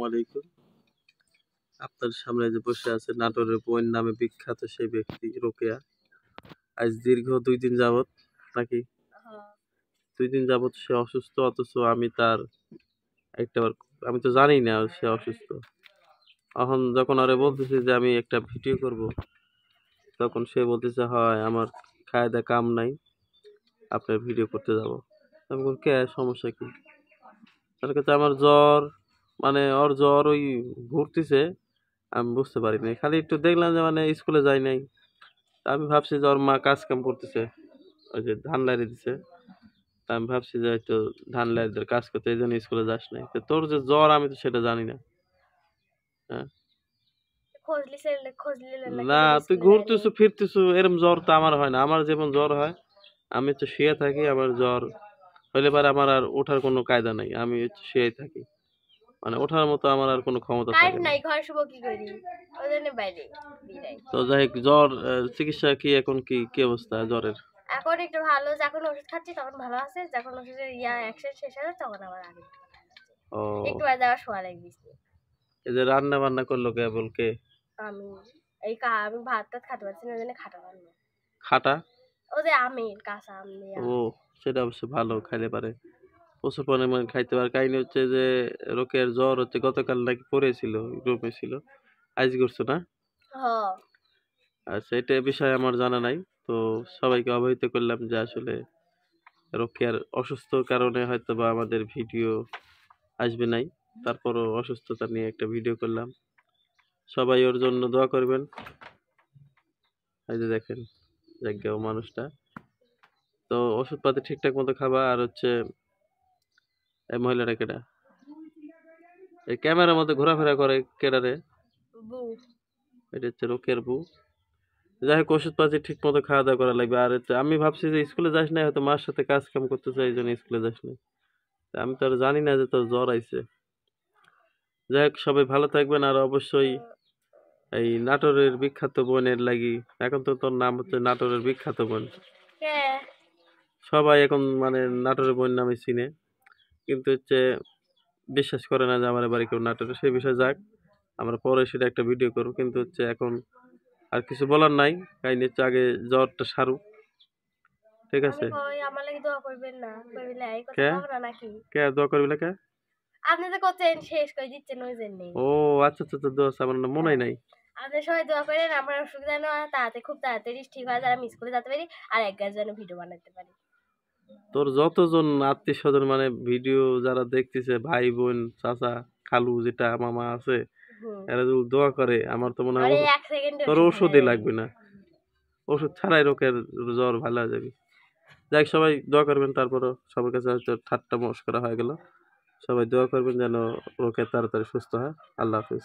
আলাইকুম। আপনার সামনে যে বসে আছে নাটোরের বোন নামে বিখ্যাত সেই ব্যক্তি রোকেয়া। আজ দীর্ঘ ২ দিন যাবৎ নাকি ২ দিন যাবৎ সে অসুস্থ, অথচ আমি তার একটাবার আমি তো জানি না সে অসুস্থ। এখন যখন ওরে বলতেছি যে আমি একটা ভিডিও করব, তখন সে বলতেছে হয় আমার খায় দায় কাম নাই, আপনার ভিডিও করতে যাব। আমি বলি কে সমস্যা কি? তার কাছে আমার জ্বর, মানে ওর জ্বর ওই ঘুরতেছে, আমি বুঝতে পারিনি। খালি একটু দেখলাম যে মানে স্কুলে যায় নাই। তা আমি ভাবছি যে ওর মা কাজ কাম করতেছে, ওই যে ধান লাইরে দিছে। তা আমি ভাবছি যে একটু ধান লাইরে কাজ করতে, এই জন্য স্কুলে যাস নাই। তো তোর যে জ্বর আমি তো সেটা জানি না। হ্যাঁ, না তুই ঘুরতেছু ফিরতেছু, এরকম জ্বর তো আমার হয় না। আমার যেমন জ্বর হয়, আমি তো শুয়ে থাকি, আমার জ্বর হইলে পারে আমার আর ওঠার কোনো কায়দা নাই, আমি শুয়েই থাকি, মানে ওঠার মতো আমার আর কোনো ক্ষমতা থাকে না। তো যাই হোক, জ্বর চিকিৎসা কি এখন কি অবস্থা জ্বরের? এখন একটু ভালো, যখন ওষুধ খাচ্ছি তখন ভালো আছে, যখন ওষুধের অ্যাকশন শেষ হবে তখন আবার আগে ও, একটু বাদে আবার শোয়া লাগছে। এই যে রান্না বান্না করলো কে বলকে? আমি আমি ভাত টাত খেতে পারছি না, জন্য খাটা বানবো। খাটা? ও যে আমের কাঁচা আম দিয়ে। ও, সেটা অবশ্য ভালো, খাইলে পারে প্রচুর পরিমাণে খাইতে পারে। কাহিনী হচ্ছে যে রোকের জ্বর হচ্ছে গতকাল নাকি পড়েছিল, রুমে ছিল, আইজ করছো না? আচ্ছা, এটা বিষয়ে আমার জানা নাই। তো সবাইকে অবহিত করলাম যে আসলে রোকেয়ার অসুস্থর কারণে হয়তো বা আমাদের ভিডিও আসবে নাই, তারপরও অসুস্থতা নিয়ে একটা ভিডিও করলাম। সবাই ওর জন্য দোয়া করবেন। এই যে দেখেন জায়গাও মানুষটা, তো ওষুধপাতি ঠিকঠাক মতো খাবা। আর হচ্ছে এই মহিলাটা কেডা, এই ক্যামেরার মধ্যে ঘোরাফেরা করে কেডা রে? এটা হচ্ছে রোকেয়ার বউ। যাই হোক, ওষুধপাতি ঠিক মতো খাওয়া দাওয়া করা লাগবে। আর হচ্ছে আমি ভাবছি যে স্কুলে যাস না, হয়তো মার সাথে কাজ কাম করতে চাই, এই জন্য স্কুলে যাস না। আমি তো আর জানি না যে তোর জ্বর আইছে। যাই হোক, সবাই ভালো থাকবেন। আর অবশ্যই এই নাটোরের বিখ্যাত বোনের লাগি, এখন তো তোর নাম হচ্ছে নাটোরের বিখ্যাত বোন, সবাই এখন মানে নাটোরের বোন নামে চিনে, কিন্তু হচ্ছে বিশ্বাস করে না যে আমার বাড়ি কেউ নাটোরে। সেই বিষয়ে যাক, আমরা পরে সেটা একটা ভিডিও করবো। কিন্তু হচ্ছে এখন আর কিছু বলার নাই, কাহিনী হচ্ছে আগে জ্বরটা সারুক, ঠিক আছে? কে কে দোয়া করবি না কে? আপনি তো করছেন শেষ করে দিচ্ছেন ওই জন্যই। ও আচ্ছা আচ্ছা, দোয়া আমার মনে নাই। আপনি সবাই দোয়া করেন আমার অসুখ যেন খুব তাড়াতাড়ি ঠিক হয়, যারা আমি স্কুলে যেতে পারি আর এক গাছ যেন ভিডিও বানাতে পারি। তোর যতজন আত্মীয় স্বজন মানে ভিডিও যারা দেখতেছে, ভাই বোন চাচা খালু যেটা মামা আছে, এরা যদি দোয়া করে, আমার তো মনে হয় তোর ওষুধই লাগবে না, ওষুধ ছাড়াই রোগের জ্বর ভালো হয়ে যাবে। যাই হোক, সবাই দোয়া করবেন। তারপরও সবার কাছে হয়তো ঠাট্টা মস্করা হয়ে গেল, সবাই দোয়া করবেন যেন রোগের তাড়াতাড়ি সুস্থ হয়। আল্লাহ হাফিজ।